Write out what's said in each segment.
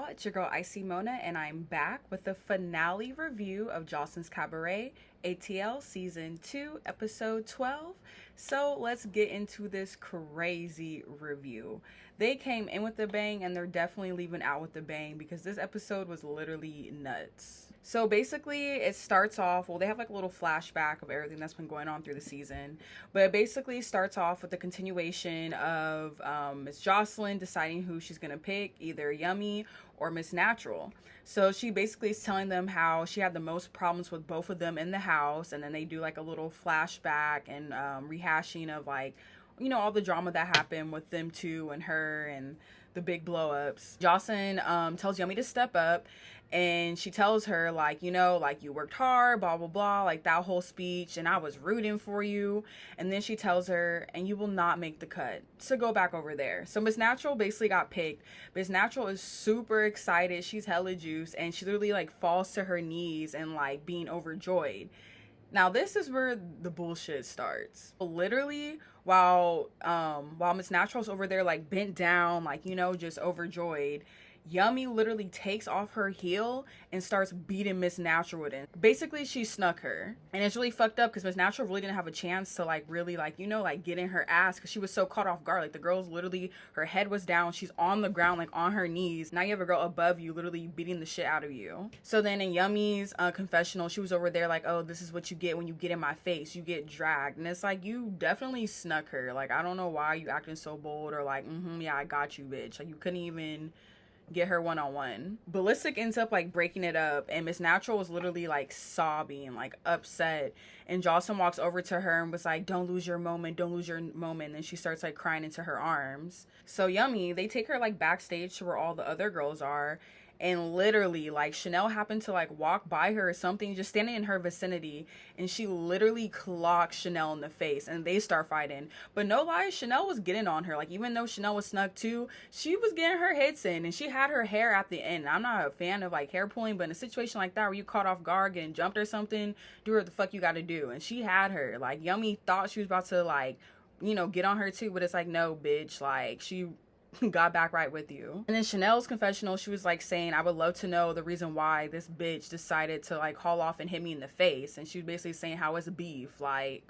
y'all? It's your girl Icy Mona, and I'm back with the finale review of Joseline'S Cabaret, ATL Season 2, Episode 12. So let's get into this crazy review. They came in with a bang, and they're definitely leaving out with a bang because this episode was literally nuts. So basically, it starts off, well, they have like a little flashback of everything that's been going on through the season. But it basically starts off with the continuation of Miss Joseline deciding who she's going to pick, either Yummy or Miss Natural. So she basically is telling them how she had the most problems with both of them in the house. And then they do like a little flashback and rehashing of like, you know, all the drama that happened with them two and her and the big blow ups. Jocelyn tells Yummy to step up, and she tells her like, you know, like you worked hard, blah blah blah, like that whole speech, and I was rooting for you. And then she tells her, and you will not make the cut, so go back over there. So Miss Natural basically got picked. Miss Natural is super excited, she's hella juice, and she literally like falls to her knees and like being overjoyed. Now this is where the bullshit starts. Literally, while Miss Natural's over there like bent down, like, you know, just overjoyed, Yummy literally takes off her heel and starts beating Miss Natural with it. Basically, she snuck her. And it's really fucked up because Miss Natural really didn't have a chance to like really like, you know, like get in her ass because she was so caught off guard. Like the girl's literally, her head was down. She's on the ground, like on her knees. Now you have a girl above you literally beating the shit out of you. So then in Yummy's confessional, she was over there like, oh, this is what you get when you get in my face. You get dragged. And it's like, you definitely snuck her. Like, I don't know why you acting so bold or like, yeah, I got you, bitch. Like you couldn't even get her one-on-one. Ballistic ends up like breaking it up, and Miss Natural was literally like sobbing, like upset, and Jocelyn walks over to her and was like, don't lose your moment, don't lose your moment. And then she starts like crying into her arms. So Yummy, they take her like backstage to where all the other girls are, and literally like Chanel happened to like walk by her or something, just standing in her vicinity, and she literally clocks Chanel in the face and they start fighting. But no lie, Chanel was getting on her. Like even though Chanel was snuck too, she was getting her hits in, and she had her hair at the end. I'm not a fan of like hair pulling, but in a situation like that where you caught off guard getting jumped or something, do what the fuck you gotta do. And she had her. Like Yummy thought she was about to like, you know, get on her too, but it's like, no, bitch. Like she got back right with you. And in Chanel's confessional, she was like saying, I would love to know the reason why this bitch decided to like haul off and hit me in the face. And she was basically saying how it's beef. Like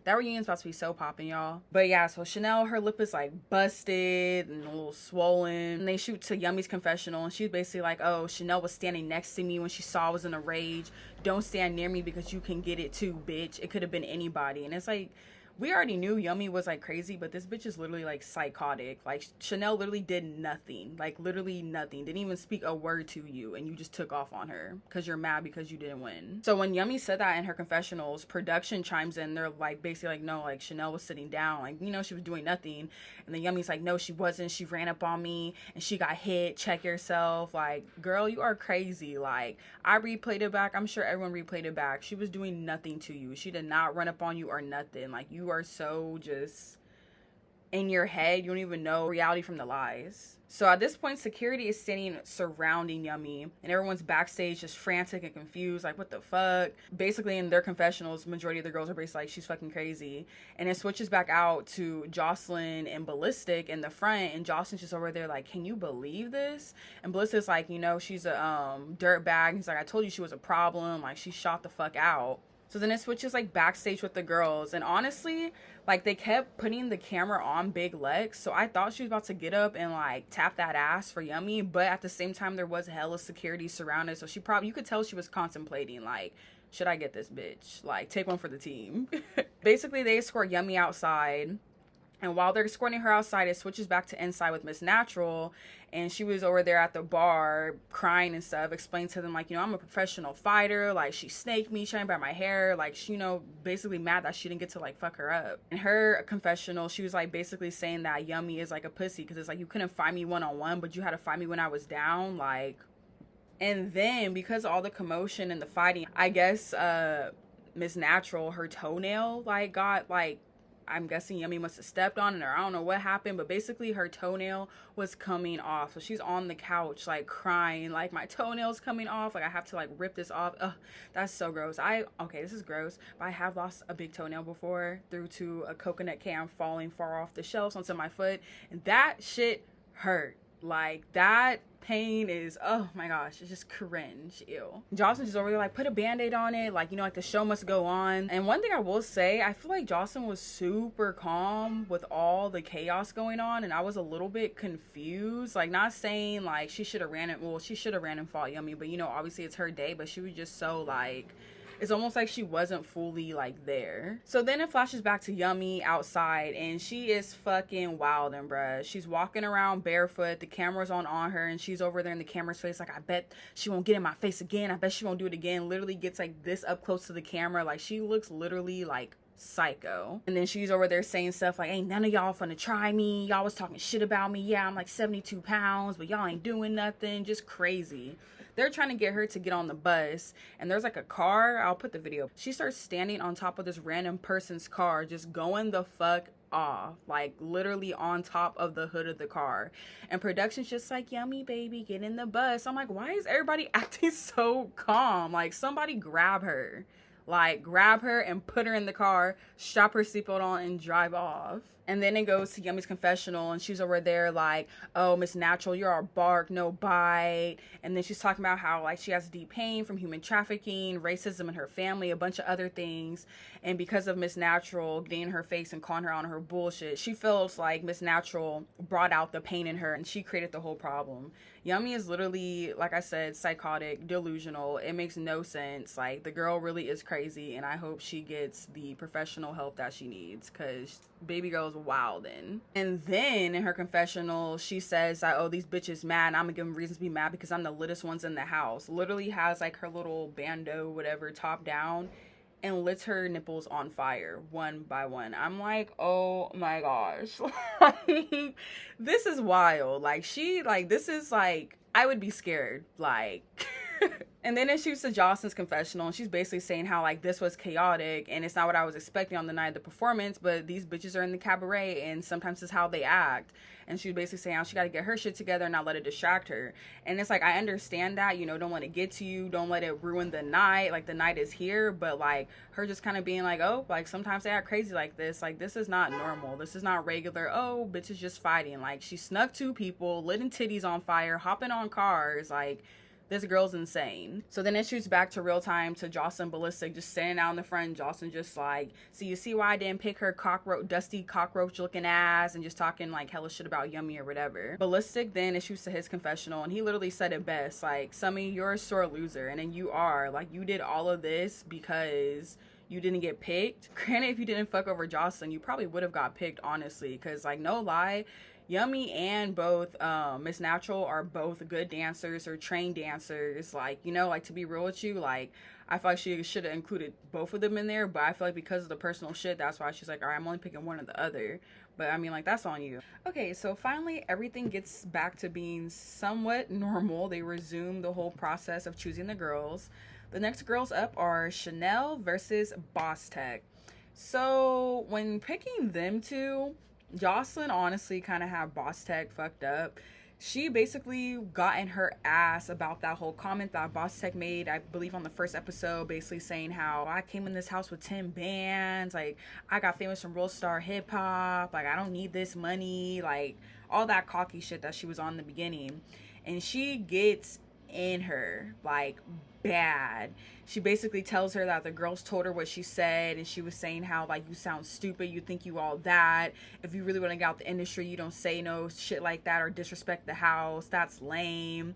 that reunion's about to be so popping, y'all. But yeah, so Chanel, her lip is like busted and a little swollen. And they shoot to Yummy's confessional, and she's basically like, oh, Chanel was standing next to me when she saw I was in a rage. Don't stand near me because you can get it too, bitch. It could have been anybody. And it's like, we already knew Yummy was like crazy, but this bitch is literally like psychotic. Like Chanel literally did nothing, like literally nothing, didn't even speak a word to you, and you just took off on her because you're mad because you didn't win. So when Yummy said that in her confessionals, production chimes in. They're like basically like, no, like Chanel was sitting down, like, you know, she was doing nothing. And then Yummy's like, no, she wasn't, she ran up on me and she got hit, check yourself. Like, girl, you are crazy. Like, I replayed it back, I'm sure everyone replayed it back. She was doing nothing to you. She did not run up on you or nothing. Like, you are so just in your head, you don't even know reality from the lies. So at this point, security is standing surrounding Yummy, and everyone's backstage just frantic and confused, like, what the fuck? Basically, in their confessionals, majority of the girls are basically like, she's fucking crazy. And it switches back out to Jocelyn and Ballistic in the front, and Jocelyn's just over there like, can you believe this? And Ballistic's like, you know, she's a dirt bag. He's like, I told you she was a problem. Like, she shot the fuck out. So then it switches like backstage with the girls, and honestly, like they kept putting the camera on Big Lex, so I thought she was about to get up and like tap that ass for Yummy, but at the same time there was hella security surrounded, so she probably, you could tell she was contemplating like, should I get this bitch? Like, take one for the team. Basically, they escort Yummy outside. And while they're escorting her outside, it switches back to inside with Miss Natural. And she was over there at the bar crying and stuff, explained to them, like, you know, I'm a professional fighter. Like, she snaked me, trying to bite my hair. Like, she, you know, basically mad that she didn't get to, like, fuck her up. In her confessional, she was, like, basically saying that Yummy is, like, a pussy. Because it's like, you couldn't find me one-on-one, but you had to find me when I was down. Like, and then, because of all the commotion and the fighting, I guess Miss Natural, her toenail, like, got, like, I'm guessing Yummy must have stepped on it, or I don't know what happened, but basically her toenail was coming off. So she's on the couch like crying, like, my toenail's coming off, like I have to like rip this off. Ugh, that's so gross. Okay, this is gross, but I have lost a big toenail before due to a coconut can falling far off the shelves onto my foot, and that shit hurt. Like, that pain is, oh my gosh, it's just cringe. Ew. Jocelyn just over there like, put a band-aid on it, like, you know, like the show must go on. And one thing I will say, I feel like Jocelyn was super calm with all the chaos going on, and I was a little bit confused. Like, not saying like she should have ran it, well, she should have ran and fought Yummy, but you know, obviously it's her day. But she was just so like, it's almost like she wasn't fully like there. So then it flashes back to Yummy outside, and she is fucking wildin', bruh. She's walking around barefoot, the camera's on her, and she's over there in the camera's face like, I bet she won't get in my face again, I bet she won't do it again. Literally gets like this up close to the camera. Like, she looks literally like psycho. And then she's over there saying stuff like, ain't none of y'all finna try me, y'all was talking shit about me, yeah, I'm like 72 pounds, but y'all ain't doing nothing. Just crazy. They're trying to get her to get on the bus, and there's like a car, I'll put the video. She starts standing on top of this random person's car, just going the fuck off, like literally on top of the hood of the car. And production's just like, Yummy baby, get in the bus. I'm like, why is everybody acting so calm? Like, somebody grab her. Like, grab her and put her in the car, strap her seatbelt on, and drive off. And then it goes to Yummy's confessional, and she's over there like, oh, Miss Natural, you're our bark, no bite. And then she's talking about how like she has deep pain from human trafficking, racism in her family, a bunch of other things. And because of Miss Natural getting in her face and calling her on her bullshit, she feels like Miss Natural brought out the pain in her, and she created the whole problem. Yummy is literally, like I said, psychotic, delusional. It makes no sense. Like, the girl really is crazy, and I hope she gets the professional help that she needs, because baby girl's wildin'. And then in her confessional, she says that, oh, these bitches mad, and I'm gonna give them reasons to be mad because I'm the littest ones in the house. Literally has like her little bandeau, whatever, top down, and lets her nipples on fire one by one. I'm like, oh my gosh. Like, this is wild. Like, this is like, I would be scared. Like, and then it shoots to Jocelyn's confessional, and she's basically saying how like this was chaotic and it's not what I was expecting on the night of the performance, but these bitches are in the cabaret and sometimes it's how they act. And she's basically saying how she got to get her shit together and not let it distract her. And it's like, I understand that, you know, don't let it get to you, don't let it ruin the night, like the night is here. But like, her just kind of being like, oh, like sometimes they act crazy like this is not normal, this is not regular, oh, bitches just fighting. Like, she snuck 2 people, lit titties on fire, hopping on cars, like, this girl's insane. So then it shoots back to real time to Jocelyn Ballistic just standing out in the front. Jocelyn just like, so you see why I didn't pick her dusty cockroach looking ass, and just talking like hella shit about Yummy or whatever. Ballistic then it shoots to his confessional, and he literally said it best, like, Summy, you're a sore loser, and then you are, like, you did all of this because you didn't get picked. Granted, if you didn't fuck over Jocelyn, you probably would have got picked, honestly, because like, no lie, Yummy and both Miss Natural are both good dancers or trained dancers. Like, you know, like, to be real with you, like, I feel like she should have included both of them in there, but I feel like because of the personal shit, that's why she's like, all right, I'm only picking one or the other. But I mean, like, that's on you. Okay, so finally everything gets back to being somewhat normal. They resume the whole process of choosing the girls. The next girls up are Chanel versus Boss Tech. So when picking them two, Jocelyn honestly kind of had Boss Tech fucked up. She basically got in her ass about that whole comment that Boss Tech made, I believe on the first episode, basically saying how I came in this house with 10 bands, like, I got famous from Real Star Hip Hop, like, I don't need this money, like, all that cocky shit that she was on in the beginning. And she gets in her, like, bad. She basically tells her that the girls told her what she said, and she was saying how, like, you sound stupid, you think you all that, if you really want to get out the industry, you don't say no shit like that or disrespect the house, that's lame.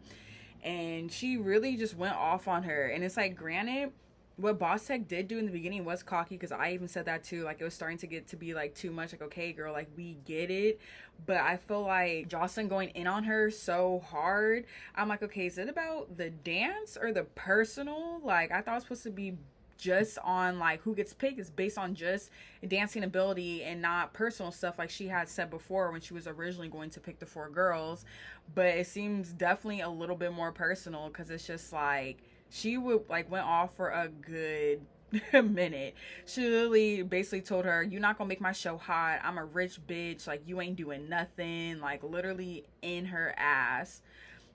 And she really just went off on her. And it's like, granted, what Boss Tech did do in the beginning was cocky, because I even said that too, like, it was starting to get to be like too much, like, okay girl, like, we get it. But I feel like Jocelyn going in on her so hard, I'm like, okay, is it about the dance or the personal? Like, I thought it was supposed to be just on like who gets picked, is based on just dancing ability and not personal stuff like she had said before when she was originally going to pick the 4 girls. But it seems definitely a little bit more personal, because it's just like, she would like went off for a good minute. She literally basically told her, you're not gonna make my show hot, I'm a rich bitch, like, you ain't doing nothing, like, literally in her ass.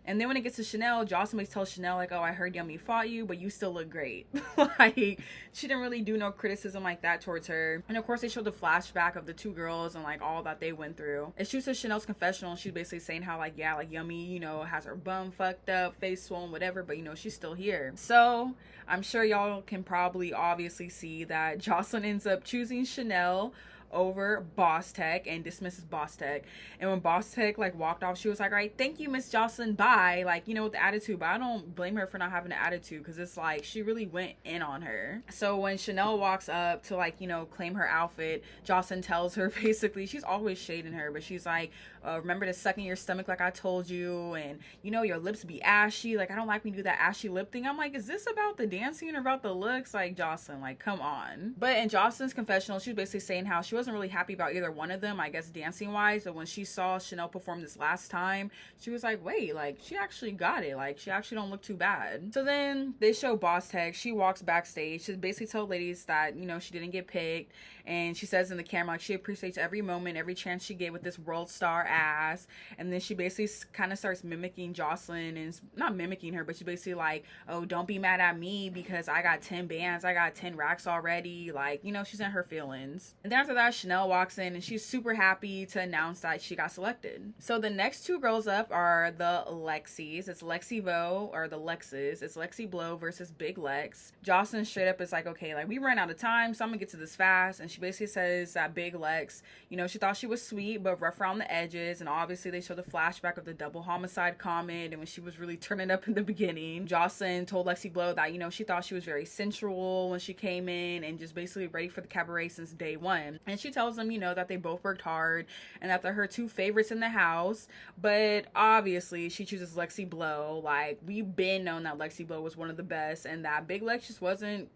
And then when it gets to Chanel, Jocelyn tells Chanel, like, oh, I heard Yummy fought you, but you still look great. Like, she didn't really do no criticism like that towards her. And of course, they showed the flashback of the two girls and like all that they went through. It shoots to Chanel's confessional, and she's basically saying how, like, yeah, like Yummy, you know, has her bum fucked up, face swollen, whatever, but you know, she's still here. So I'm sure y'all can probably obviously see that Jocelyn ends up choosing Chanel over Boss Tech and dismisses Boss Tech. And when Boss Tech like walked off, she was like, all right, thank you, Miss Jocelyn, bye, like, you know, with the attitude. But I don't blame her for not having an attitude, because it's like she really went in on her. So when Chanel walks up to, like, you know, claim her outfit, Jocelyn tells her, basically, she's always shading her, but she's like, remember to suck in your stomach like I told you, and you know, your lips be ashy, like I don't like when you do that ashy lip thing. I'm like, is this about the dancing or about the looks? Like, Jocelyn, like, come on. But in Jocelyn's confessional, she was basically saying how she wasn't really happy about either one of them, I guess, dancing wise, but when she saw Chanel perform this last time, she was like, wait, like, she actually got it, like, she actually don't look too bad. So then they show Boss Tech. She walks backstage to basically tell ladies that, you know, she didn't get picked, and she says in the camera, like, she appreciates every moment, every chance she get with this world star ass. And then she basically kind of starts mimicking Jocelyn, and not mimicking her, but she basically like, oh, don't be mad at me because I got 10 bands, I got 10 racks already, like, you know, she's in her feelings. And then after that, Chanel walks in, and she's super happy to announce that she got selected. So the next two girls up are the Lexis. It's Lexi Vo, or the Lexes. It's Lexi Blow versus Big Lex. Jocelyn straight up is like, okay, like, we ran out of time, so I'm gonna get to this fast. And she basically says that Big Lex, you know, she thought she was sweet but rough around the edges. And obviously they show the flashback of the double homicide comment, and when she was really turning up in the beginning, Jocelyn told Lexi Blow that, you know, she thought she was very sensual when she came in and just basically ready for the cabaret since day one. And she tells them, you know, that they both worked hard and that they're her two favorites in the house. But obviously she chooses Lexi Blow. Like, we've been known that Lexi Blow was one of the best, and that Big Lex just wasn't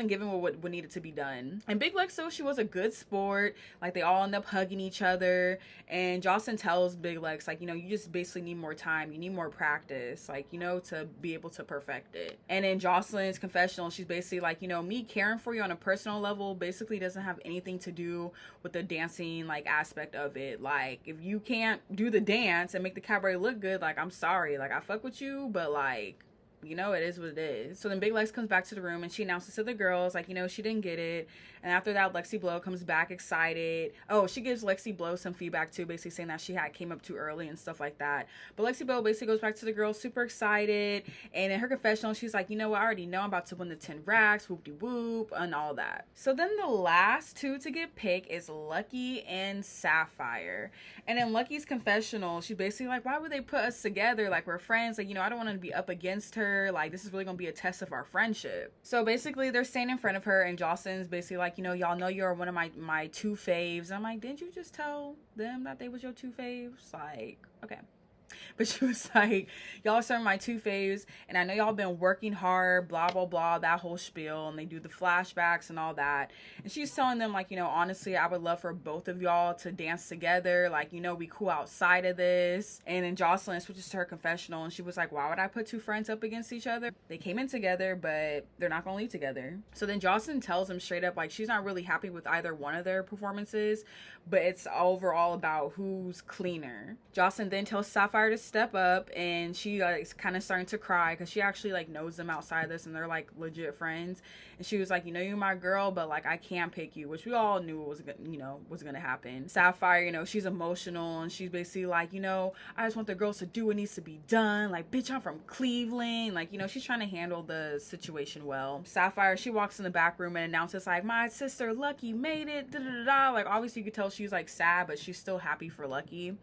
giving what needed to be done. And Big Lex, though, she was a good sport. Like, they all end up hugging each other. And Jocelyn tells Big Lex, like, you know, you just basically need more time. You need more practice, like, you know, to be able to perfect it. And in Jocelyn's confessional, she's basically like, you know, me caring for you on a personal level basically doesn't have anything to do with the dancing, like, aspect of it. Like, if you can't do the dance and make the cabaret look good, like, I'm sorry. Like, I fuck with you, but, like, you know, it is what it is. So then Big Lex comes back to the room, and she announces to the girls, like, you know, she didn't get it. And after that, Lexi Blow comes back excited. Oh, she gives Lexi Blow some feedback too, basically saying that she came up too early and stuff like that. But Lexi Blow basically goes back to the girls super excited. And in her confessional, she's like, you know what, I already know I'm about to win the 10 racks, whoop-de-whoop, and all that. So then the last two to get picked is Lucky and Sapphire. And in Lucky's confessional, she's basically like, why would they put us together? Like, we're friends. Like, you know, I don't want to be up against her. Like, this is really gonna be a test of our friendship. So basically they're standing in front of her, and Jocelyn's basically like, you know, y'all know you're one of my two faves. I'm like, didn't you just tell them that they was your two faves? Like, okay. But she was like, y'all are some of my two faves, and I know y'all been working hard, blah, blah, blah, that whole spiel. And they do the flashbacks and all that. And she's telling them, like, you know, honestly, I would love for both of y'all to dance together. Like, you know, we cool outside of this. And then Jocelyn switches to her confessional, and she was like, why would I put two friends up against each other? They came in together, but they're not gonna leave together. So then Jocelyn tells them straight up, like, she's not really happy with either one of their performances, but it's overall about who's cleaner. Jocelyn then tells Sapphire to step up, and she is kind of starting to cry because she actually like knows them outside this, and they're like legit friends. And she was like, you know, you're my girl, but like I can't pick you, which we all knew was gonna happen. Sapphire, you know, she's emotional, and she's basically like, you know, I just want the girls to do what needs to be done. Like, bitch, I'm from Cleveland. Like, you know, she's trying to handle the situation well. Sapphire, she walks in the back room and announces like, my sister Lucky made it, da da da da. Like, obviously you could tell she's like sad, but she's still happy for Lucky.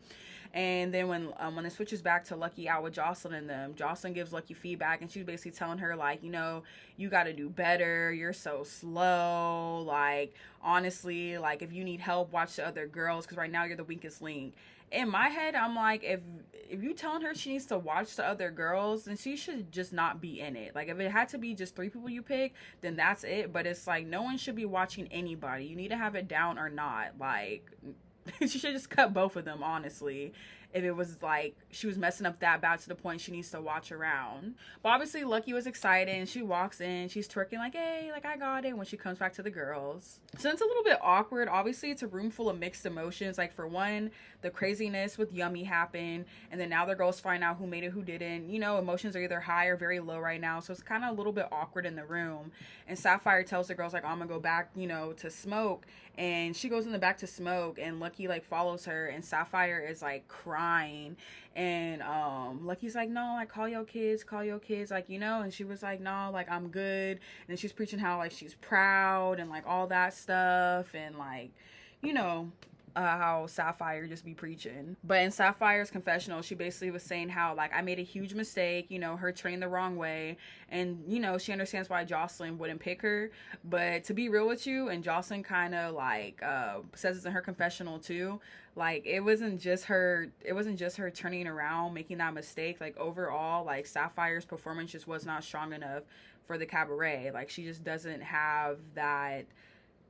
And then when it switches back to Lucky out with Jocelyn and them, Jocelyn gives Lucky feedback, and she's basically telling her like, you know, you got to do better. You're so slow. Like, honestly, like if you need help, watch the other girls, because right now you're the weakest link. In my head, I'm like, if you telling her she needs to watch the other girls, then she should just not be in it. Like, if it had to be just 3 people you pick, then that's it. But it's like, no one should be watching anybody. You need to have it down or not. Like, she should just cut both of them, honestly. if it was like she was messing up that bad to the point she needs to watch around. But obviously Lucky was excited and she walks in, she's twerking like, hey, like I got it, when she comes back to the girls. So it's a little bit awkward. Obviously it's a room full of mixed emotions. Like for one, the craziness with Yummy happened, and then now the girls find out who made it, who didn't. You know, emotions are either high or very low right now, so it's kind of a little bit awkward in the room. And Sapphire tells the girls like, I'm gonna go back, you know, to smoke, and she goes in the back to smoke, and Lucky like follows her, and Sapphire is like crying, and Lucky's like, no, like call your kids, like, you know. And she was like, no, like I'm good. And she's preaching how like she's proud and like all that stuff, and like, you know, how Sapphire just be preaching. But in Sapphire's confessional, she basically was saying how like I made a huge mistake, you know, her trained the wrong way, and you know she understands why Joseline wouldn't pick her. But to be real with you, and Joseline kind of like says this in her confessional too, like it wasn't just her turning around, making that mistake. Like overall, like Sapphire's performance just was not strong enough for the Cabaret. Like she just doesn't have that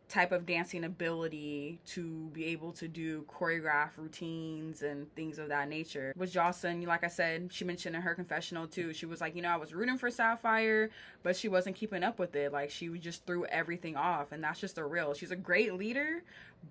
type of dancing ability to be able to do choreographed routines and things of that nature. With Joseline, like I said, she mentioned in her confessional too, she was like, you know, I was rooting for Sapphire, but she wasn't keeping up with it. Like she just threw everything off, and that's just a real. She's a great leader,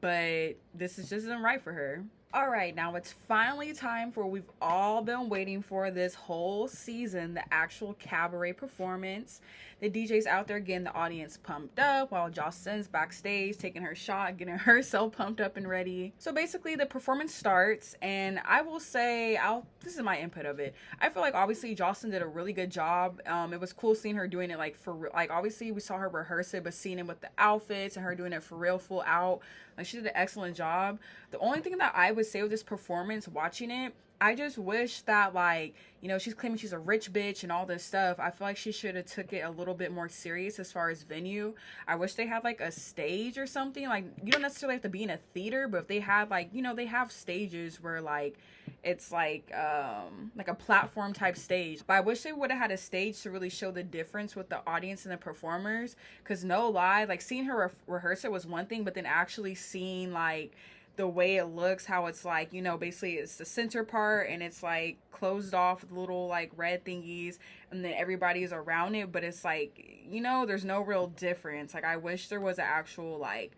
but this just isn't right for her. All right, now it's finally time for what we've all been waiting for this whole season, the actual Cabaret performance. The DJ's out there getting the audience pumped up while Joseline's backstage taking her shot, getting herself pumped up and ready. So basically the performance starts, and I will say, this is my input of it. I feel like obviously Joseline did a really good job. It was cool seeing her doing it like for like, obviously we saw her rehearse it, but seeing it with the outfits and her doing it for real, full out, like she did an excellent job. The only thing that I would say with this performance, watching it, I just wish that, like, you know, she's claiming she's a rich bitch and all this stuff. I feel like she should have took it a little bit more serious as far as venue. I wish they had like a stage or something. Like, you don't necessarily have to be in a theater, but if they had like, you know, they have stages where like it's like a platform type stage. But I wish they would have had a stage to really show the difference with the audience and the performers. Cause no lie, like seeing her rehearse it was one thing, but then actually seeing like the way it looks, how it's like, you know, basically it's the center part and it's like closed off with little like red thingies, and then everybody's around it, but it's like, you know, there's no real difference. Like I wish there was an actual like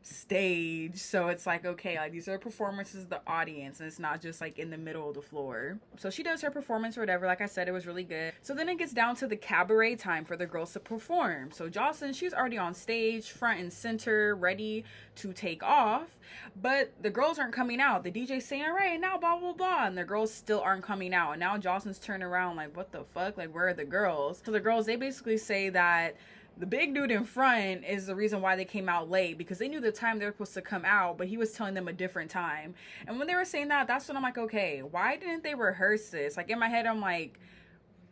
stage, so it's like, okay, like these are performances of the audience, and it's not just like in the middle of the floor. So she does her performance or whatever. Like I said, it was really good. So then it gets down to the Cabaret time for the girls to perform. So Joseline, she's already on stage, front and center, ready to take off, but the girls aren't coming out. The DJ's saying, all right, now blah blah blah, and the girls still aren't coming out. And now Joseline's turning around like, what the fuck, like where are the girls? So the girls, they basically say that the big dude in front is the reason why they came out late, because they knew the time they were supposed to come out, but he was telling them a different time. And when they were saying that, that's when I'm like, okay, why didn't they rehearse this? Like in my head, I'm like,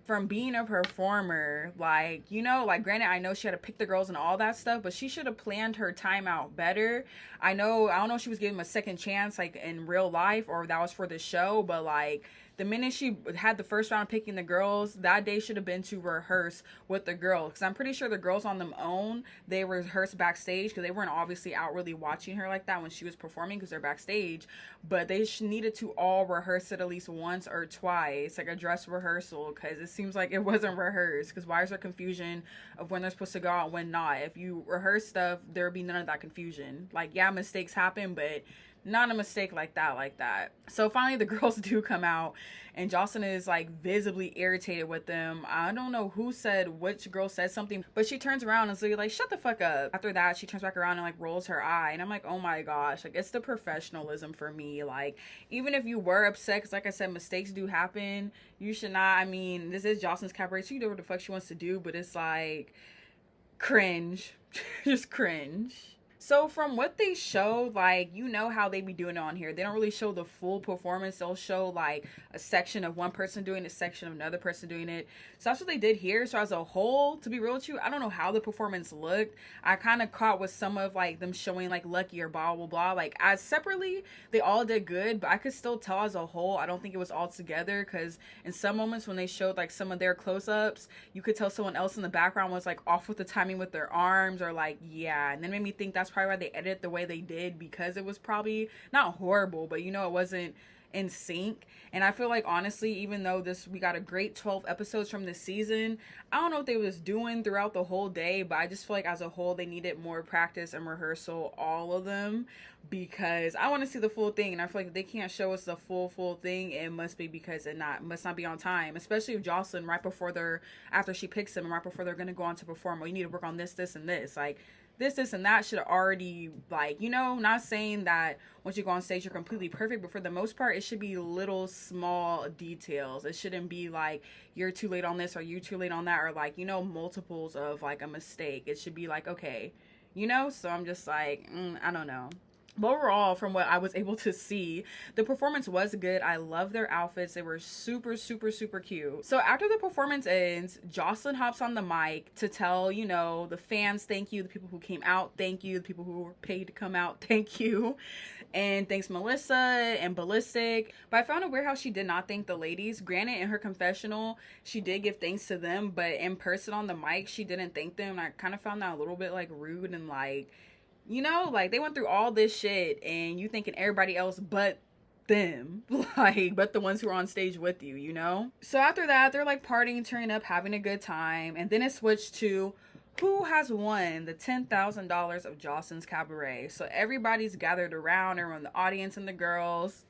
from being a performer, like, you know, like granted, I know she had to pick the girls and all that stuff, but she should have planned her time out better. I don't know if she was giving them a second chance like in real life, or if that was for the show, but like the minute she had the first round picking the girls, that day should have been to rehearse with the girls. Because I'm pretty sure the girls on their own, they rehearsed backstage, because they weren't obviously out really watching her like that when she was performing, because they're backstage. But they needed to all rehearse it at least once or twice, like a dress rehearsal, because it seems like it wasn't rehearsed. Because why is there confusion of when they're supposed to go out and when not? If you rehearse stuff, there would be none of that confusion. Like, yeah, mistakes happen, but not a mistake like that. So finally the girls do come out, and Joseline is like visibly irritated with them. I don't know which girl said something, but she turns around and is like, shut the fuck up. After that, she turns back around and like rolls her eye, and I'm like, oh my gosh, like it's the professionalism for me. Like, even if you were upset, because like I said, mistakes do happen, you should not, I mean, this is Joseline's Cabaret, she can do what the fuck she wants to do, but it's like cringe. Just cringe. So from what they showed, like, you know how they be doing it on here. They don't really show the full performance. They'll show like a section of one person doing it, a section of another person doing it. So that's what they did here. So as a whole, to be real with you, I don't know how the performance looked. I kind of caught with some of like them showing like Lucky or blah blah blah. Like as separately, they all did good, but I could still tell as a whole, I don't think it was all together, because in some moments when they showed like some of their close-ups, you could tell someone else in the background was like off with the timing with their arms, or like, yeah, and then made me think that's probably why they edited the way they did, because it was probably not horrible, but you know, it in sync. And I feel like, honestly, even though we got a great 12 episodes from this season, I don't know what they was doing throughout the whole day, but I just feel like as a whole they needed more practice and rehearsal, all of them, because I want to see the full thing. And I feel like if they can't show us the full thing, it must be because it must not be on time, especially with Jocelyn, right before after she picks them and right before they're gonna go on to perform. Oh, you need to work on this and this. Like, this and that should already, like, not saying that once you go on stage you're completely perfect, but for the most part it should be little small details. It shouldn't be like you're too late on this or you're too late on that, or like, multiples of like a mistake. It should be like, okay, so I'm just like, I don't know. But overall, from what I was able to see, the performance was good. I love their outfits. They were super, super, super cute. So after the performance ends, Jocelyn hops on the mic to tell, the fans, thank you. The people who came out, thank you. The people who were paid to come out, thank you. And thanks Melissa and Ballistic. But I found it weird how she did not thank the ladies. Granted, in her confessional, she did give thanks to them, but in person on the mic, she didn't thank them. And I kind of found that a little bit like rude and like, like they went through all this shit and you thinking everybody else but them, like, but the ones who are on stage with you, So after that, they're like partying, turning up, having a good time. And then it switched to who has won the $10,000 of Jocelyn's Cabaret. So everybody's gathered around, everyone, the audience and the girls.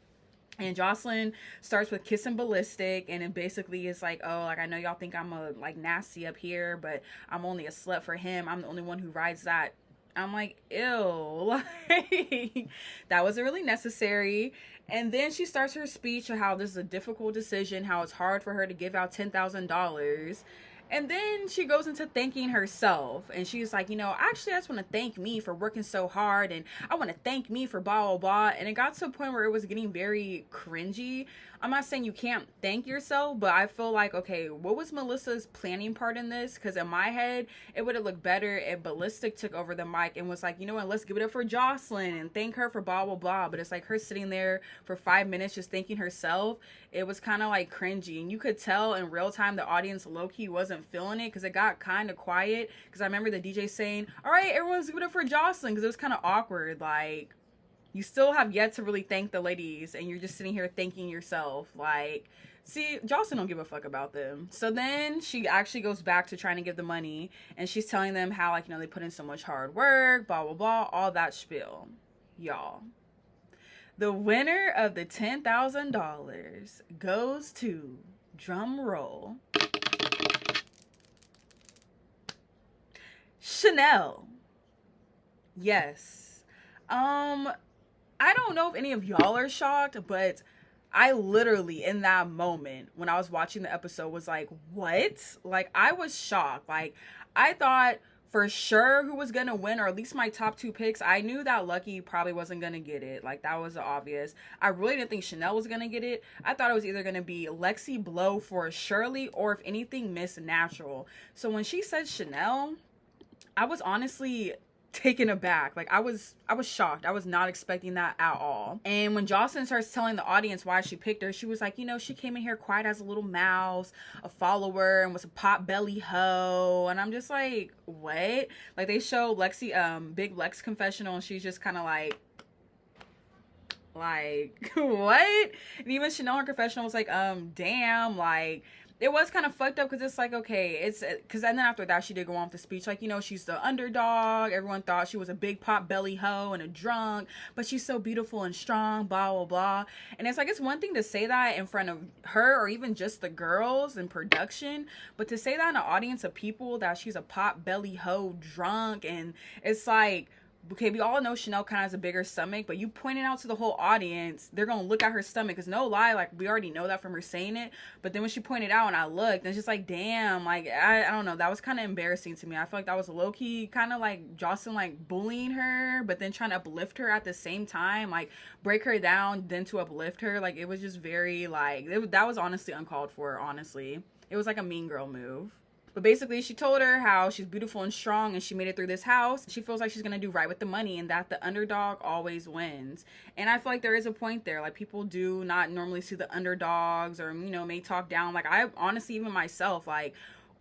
And Jocelyn starts with kissing Ballistic, and it basically is like, oh, like, I know y'all think I'm a like nasty up here, but I'm only a slut for him. I'm the only one who rides that. I'm like, ew, like, that wasn't really necessary. And then she starts her speech of how this is a difficult decision, how it's hard for her to give out $10,000. And then she goes into thanking herself. And she's like, actually, I just want to thank me for working so hard. And I want to thank me for blah, blah, blah. And it got to a point where it was getting very cringy. I'm not saying you can't thank yourself, but I feel like, okay, what was Melissa's planning part in this? Because in my head, it would have looked better if Ballistic took over the mic and was like, you know what, let's give it up for Jocelyn and thank her for blah, blah, blah. But it's like her sitting there for 5 minutes just thanking herself. It was kind of like cringy. And you could tell in real time the audience low-key wasn't feeling it, because it got kind of quiet. Because I remember the DJ saying, all right, everyone's give it up for Jocelyn, because it was kind of awkward. Like, you still have yet to really thank the ladies, and you're just sitting here thanking yourself. Like, see, Jocelyn don't give a fuck about them. So then she actually goes back to trying to give the money, and she's telling them how, like, they put in so much hard work, blah, blah, blah, all that spiel. Y'all, the winner of the $10,000 goes to, drum roll, Chanel. Yes. I don't know if any of y'all are shocked, but I literally, in that moment, when I was watching the episode, was like, what? Like, I was shocked. Like, I thought for sure who was gonna win, or at least my top two picks. I knew that Lucky probably wasn't gonna get it. Like, that was obvious. I really didn't think Chanel was gonna get it. I thought it was either gonna be Lexi Blow for Shirley, or if anything, Miss Natural. So when she said Chanel, I was honestly taken aback. Like, I was shocked. I was not expecting that at all. And when Jocelyn starts telling the audience why she picked her, she was like, she came in here quiet as a little mouse, a follower, and was a pot belly hoe. And I'm just like, what? Like, they show Lexi, Big Lex confessional, and she's just kind of like, what? And even Chanel, her confessional, was like, damn, like, it was kind of fucked up, because it's like, okay, it's because then after that she did go on with the speech like, she's the underdog, everyone thought she was a big pot belly hoe and a drunk, but she's so beautiful and strong, blah blah blah. And it's like, it's one thing to say that in front of her or even just the girls in production, but to say that in an audience of people that she's a pot belly hoe drunk, and it's like, okay, we all know Chanel kind of has a bigger stomach, but you pointed out to the whole audience, they're going to look at her stomach, because no lie, like, we already know that from her saying it, but then when she pointed out and I looked, and it's just like, damn, like, I don't know, that was kind of embarrassing to me. I feel like that was low-key kind of like Jocelyn, like, bullying her, but then trying to uplift her at the same time, like, break her down, then to uplift her. Like, it was just very, like, that was honestly uncalled for, honestly. It was like a mean girl move. But basically, she told her how she's beautiful and strong, and she made it through this house. She feels like she's going to do right with the money, and that the underdog always wins. And I feel like there is a point there. Like, people do not normally see the underdogs, or, may talk down. Like, I honestly, even myself, like,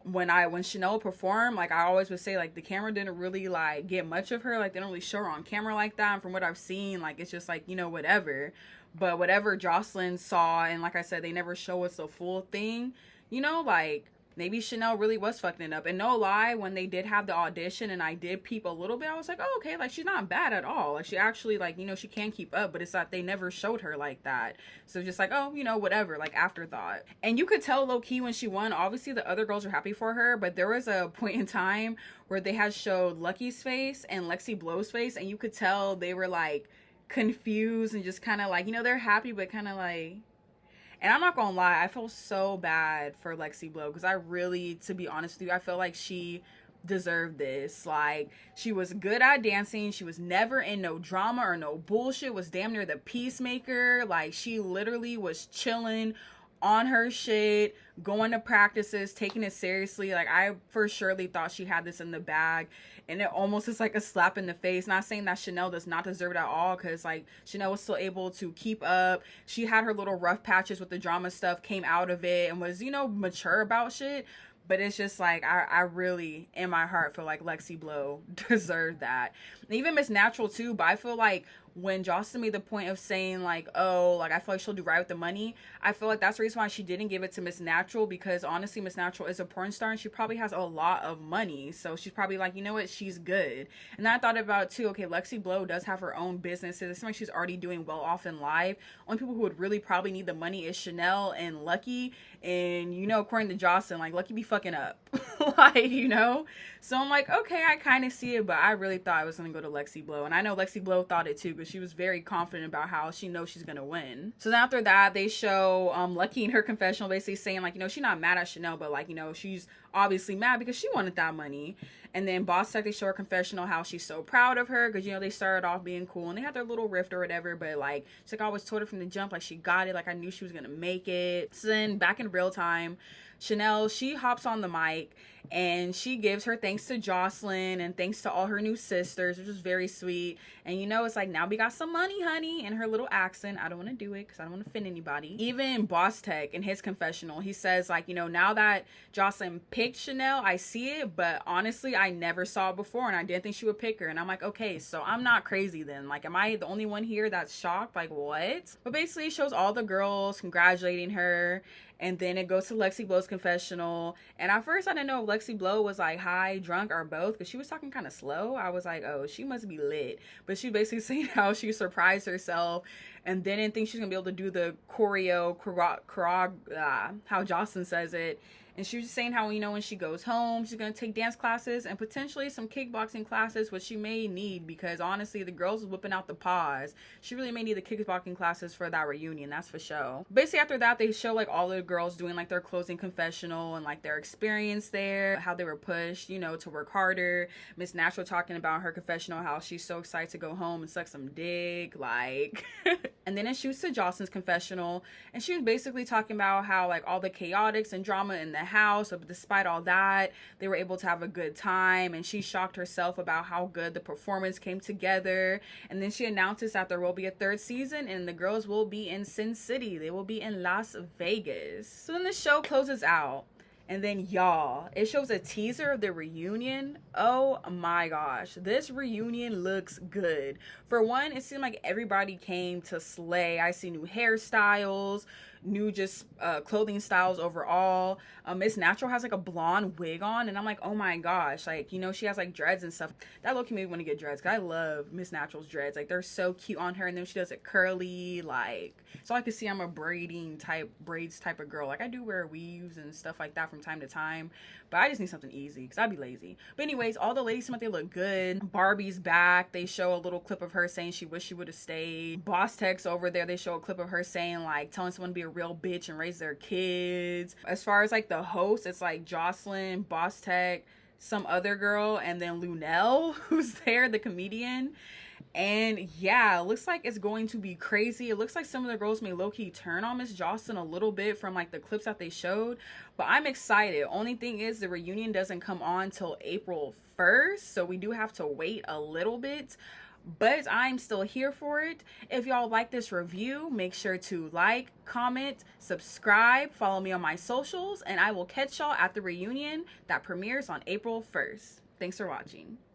when Chanel performed, like I always would say, like the camera didn't really like get much of her, like they don't really show her on camera like that. And from what I've seen, like it's just like, you know, whatever. But whatever Jocelyn saw, and like I said, they never show us the full thing, you know, like maybe Chanel really was fucking it up. And no lie, when they did have the audition and I did peep a little bit, I was like, oh, okay, like she's not bad at all. Like she actually, like, you know, she can keep up, but it's that they never showed her like that. So just like, oh, you know, whatever, like afterthought. And you could tell low key when she won, obviously the other girls are happy for her, but there was a point in time where they had showed Lucky's face and Lexi Blow's face, and you could tell they were like confused and just kind of like, you know, they're happy, but kind of like, and I'm not gonna lie, I feel so bad for Lexi Blow because I really, to be honest with you, I feel like she deserved this. Like, she was good at dancing. She was never in no drama or no bullshit, was damn near the peacemaker. Like, she literally was chilling on her shit, going to practices, taking it seriously. Like, I for surely thought she had this in the bag, and it almost is like a slap in the face. Not saying that Chanel does not deserve it at all, because like Chanel was still able to keep up. She had her little rough patches with the drama stuff, came out of it, and was, you know, mature about shit. But it's just like, I really, in my heart, feel like Lexi Blow deserved that. And even Miss Natural too, but I feel like when Jocelyn made the point of saying like, oh, like I feel like she'll do right with the money, I feel like that's the reason why she didn't give it to Miss Natural, because honestly Miss Natural is a porn star and she probably has a lot of money, so she's probably like, you know what, she's good. And then I thought about it too, okay, Lexi Blow does have her own businesses. It seems like she's already doing well off in life. Only people who would really probably need the money is Chanel and Lucky, and you know, according to Jocelyn, like Lucky be fucking up like, you know, so I'm like, okay, I kind of see it, but I really thought I was gonna go to Lexi Blow, and I know Lexi Blow thought it too, because she was very confident about how she knows she's gonna win. So then after that, they show Lucky in her confessional basically saying like, you know, she's not mad at Chanel, but like, you know, she's obviously mad because she wanted that money. And then Boss Tech, they show her confessional how she's so proud of her, because, you know, they started off being cool and they had their little rift or whatever, but like, she's like, I always told her from the jump, like she got it, like I knew she was gonna make it. So then back in real time, Chanel, she hops on the mic and she gives her thanks to Jocelyn and thanks to all her new sisters, which was very sweet. And you know, it's like, now we got some money, honey, in her little accent. I don't want to do it because I don't want to offend anybody. Even Boss Tech, in his confessional, he says like, you know, now that Jocelyn picked Chanel, I see it, but honestly, I never saw it before and I didn't think she would pick her. And I'm like, okay, so I'm not crazy then. Like, am I the only one here that's shocked? Like, what? But basically, it shows all the girls congratulating her. And then it goes to Lexi Blow's confessional. And at first, I didn't know if Lexi Blow was like high, drunk, or both, because she was talking kind of slow. I was like, oh, she must be lit. But she basically saying how she surprised herself and didn't think she's going to be able to do the choreo, how Jocelyn says it. And she was just saying how, you know, when she goes home, she's going to take dance classes and potentially some kickboxing classes, which she may need, because honestly, the girls was whipping out the paws. She really may need the kickboxing classes for that reunion, that's for sure. Basically, after that, they show like all the girls doing like their closing confessional and like their experience there, how they were pushed, you know, to work harder. Miss Natural talking about her confessional, how she's so excited to go home and suck some dick, like. And then it shoots to Jocelyn's confessional, and she was basically talking about how like all the chaotics and drama in the house, but despite all that, they were able to have a good time. And she shocked herself about how good the performance came together. And then she announces that there will be a third season and the girls will be in Sin City. They will be in Las Vegas. So then the show closes out. And then, y'all, it shows a teaser of the reunion. Oh my gosh, this reunion looks good. For one, it seemed like everybody came to slay. I see new hairstyles, new just clothing styles overall. Miss Natural has like a blonde wig on, and I'm like, oh my gosh, like, you know, she has like dreads and stuff. That look made me want to get dreads, because I love Miss Natural's dreads. Like, they're so cute on her, and then she does it curly, like, so I can see I'm a braids type of girl. Like, I do wear weaves and stuff like that from time to time, but I just need something easy because I'd be lazy. But anyways, all the ladies seem like they look good. Barbie's back. They show a little clip of her saying she wished she would have stayed. Boss Tech's over there. They show a clip of her saying like telling someone to be a real bitch and raise their kids. As far as like the host, it's like Jocelyn, Boss Tech, some other girl, and then Lunel, who's there, the comedian. And yeah, it looks like it's going to be crazy. It looks like some of the girls may low-key turn on Miss Jocelyn a little bit from like the clips that they showed, but I'm excited. Only thing is the reunion doesn't come on till April 1st, so we do have to wait a little bit. but I'm still here for it. If y'all like this review, make sure to like, comment, subscribe, follow me on my socials, and I will catch y'all at the reunion that premieres on April 1st. Thanks for watching.